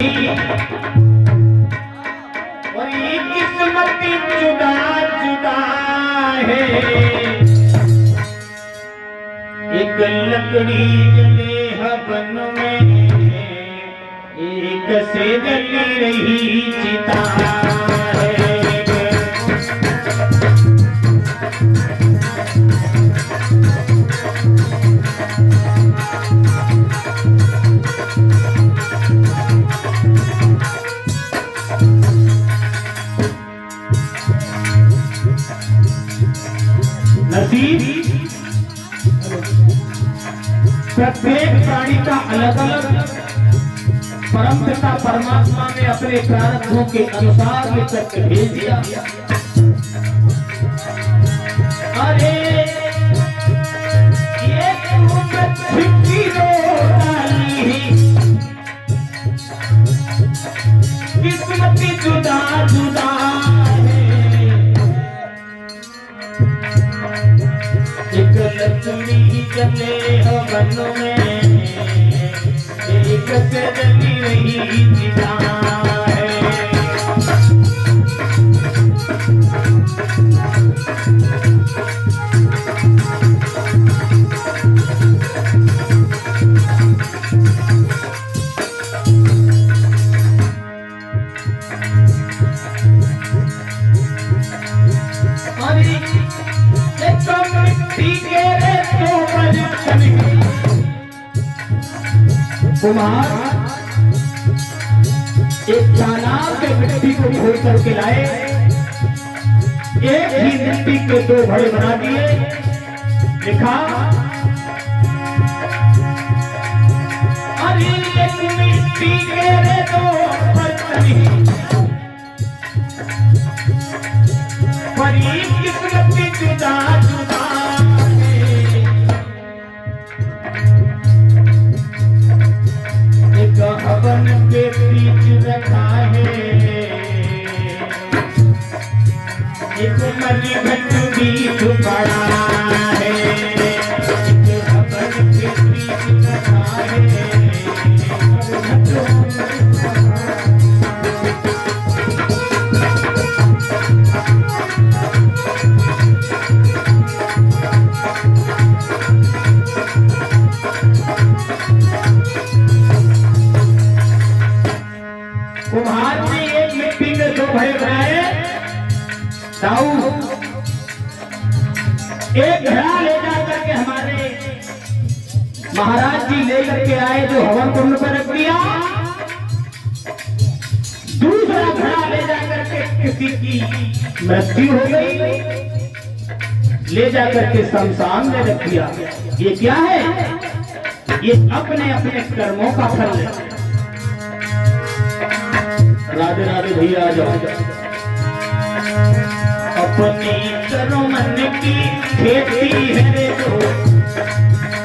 और ये किस्मत जुदा जुदा है। एक लकड़ी जले हवन में, एक से जली रही चिता है। नसीब प्रत्येक प्राणी का अलग अलग परमपिता परमात्मा ने अपने प्रारब्धों के अनुसार लिख करके भेज दिया। अरे ये किस्मत जुदा जुदा लक्ष्मी जले हवन में, एक से जली रही चिता है। कुम्हार एक तालाब के मिट्टी को खोद करके लाए, एक ही मिट्टी के दो घड़े बना दिए। लिखा अरे एक मिट्टी के दो बर्तन, पर किस्मत जुदा जुदा। हवन के बीच रखा है, एक मणिघट बीच पड़ा है। एक हवन के बीच रखा है, कुम्हार ने एक मिट्टी के दो घड़े बनाए। दाऊ एक घड़ा ले जाकर के हमारे महाराज जी लेकर के आए, जो हवन कुंड पर रख दिया। दूसरा घड़ा ले जाकर के किसी की मृत्यु हो गई, ले जाकर के शमशान में रख दिया। ये क्या है? ये अपने अपने कर्मों का फल है। राधे राधे भैया आ जाओ। अपनी करो मन की खेती है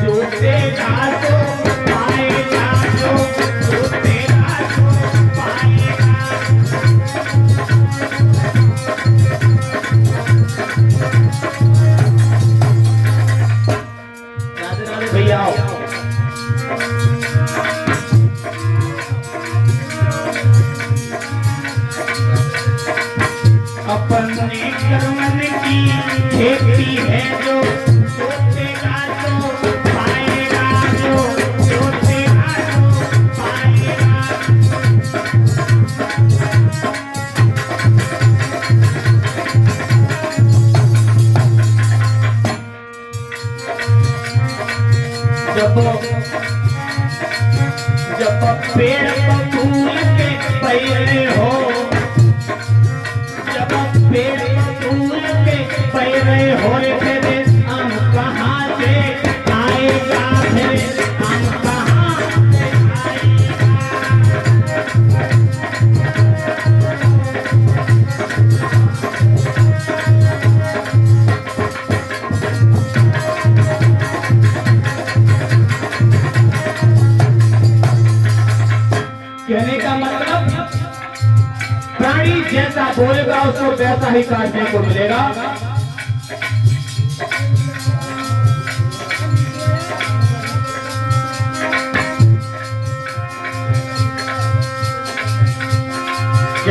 जो तेरा तो पाएगा, जो तेरा तो पाएगा। राधे राधे भैया आओ। अपने कर्मन की खेती है जो सोचेगा तो पाएगा, जो सोचेगा तो पाएगा। जब पेड़ फूल के पहले हो, पेड़ फूल के पैरे हो थे, हम कहाँ से आएगा, हम कहाँ से आएगा। कहने का मतलब प्राणी जैसा बोलेगा उसको वैसा ही काटने को मिलेगा।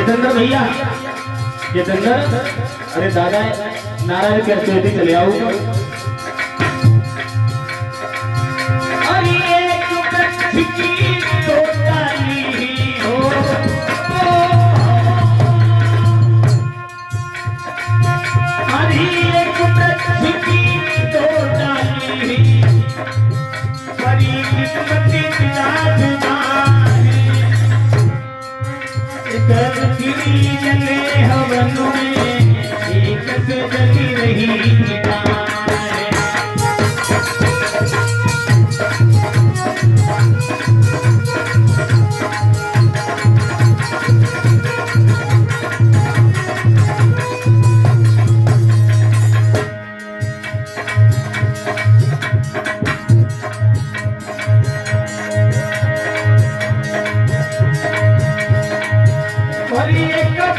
जितेंद्र भैया, जितेंद्र, अरे दादा नारायण के चलते चले आओ। अरे एक वृक्ष की दो डाली हो, अरे एक वृक्ष की दो डाली, बड़ी किस्मती गिरी जले हवन में एक से जली रही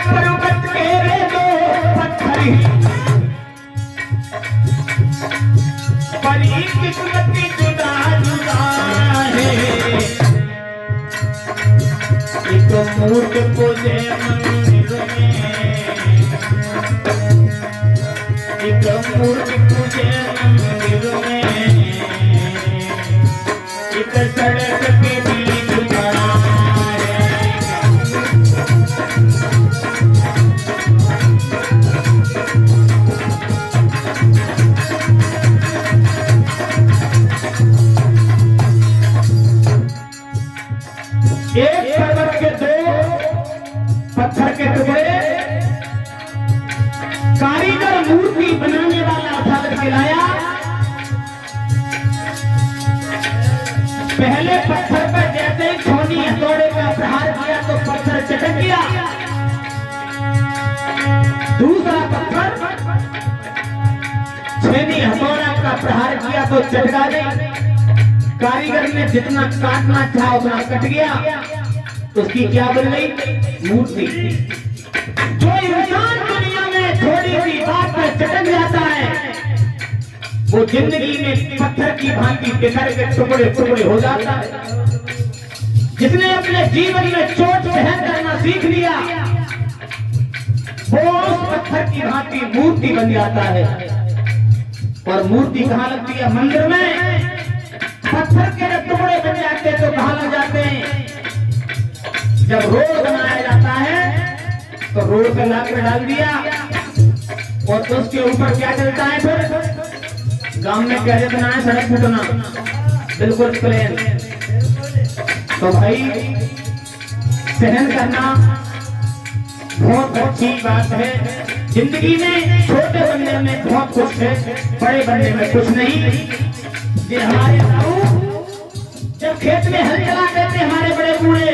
पर्वत के रे दो पत्थर बड़ी किस्मती जुदा जुदा है। एक मूर्ख पूजे मंदिर में, एक मूर्ख पूजे मंदिर में, एक सड़क के बीच खड़ा एक पर्वत के दो पत्थर के टुकड़े कारीगर मूर्ति बनाने वाला उठा करके लाया। पहले पत्थर पर जैसे ही छोटी हथौड़े का प्रहार किया तो पत्थर चटक गया। दूसरा पत्थर छेनी हथौड़ा का प्रहार किया तो चटका गई। कारीगर ने जितना काटना था उतना कट गया। उसकी क्या बन गई? मूर्ति। जो इंसान दुनिया में थोड़ी सी बात पर चटक जाता है वो जिंदगी में पत्थर की भांति बिखर के टुकड़े टुकड़े हो जाता है। जिसने अपने जीवन में चोट सहन करना सीख लिया वो उस पत्थर की भांति मूर्ति बन जाता है। और मूर्ति कहाँ लगती है? मंदिर में। पत्थर के जब टुकड़े बन जाते तो कहाँ लग जाते हैं? जब रोड बनाया जाता है तो रोड पे लाकर डाल दिया और तो उसके ऊपर क्या चलता है? फिर गांव में कैसे बनाया? सड़क फूटना बिल्कुल प्लेन। तो भाई सहन करना बहुत अच्छी बात है। जिंदगी में छोटे बनने में बहुत कुछ है, बड़े बनने में कुछ नहीं। ये हमारे ताऊ जब खेत में हल चलाते थे हमारे बड़े बूढ़े,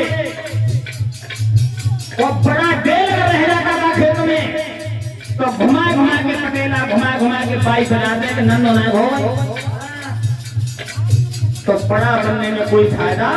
और बड़ा डेल रह जाता था खेत में तो घुमा घुमा के पटेला घुमा घुमा के बाइक बनाते थे। नंदो ना हो तो बड़ा बनने में कोई फायदा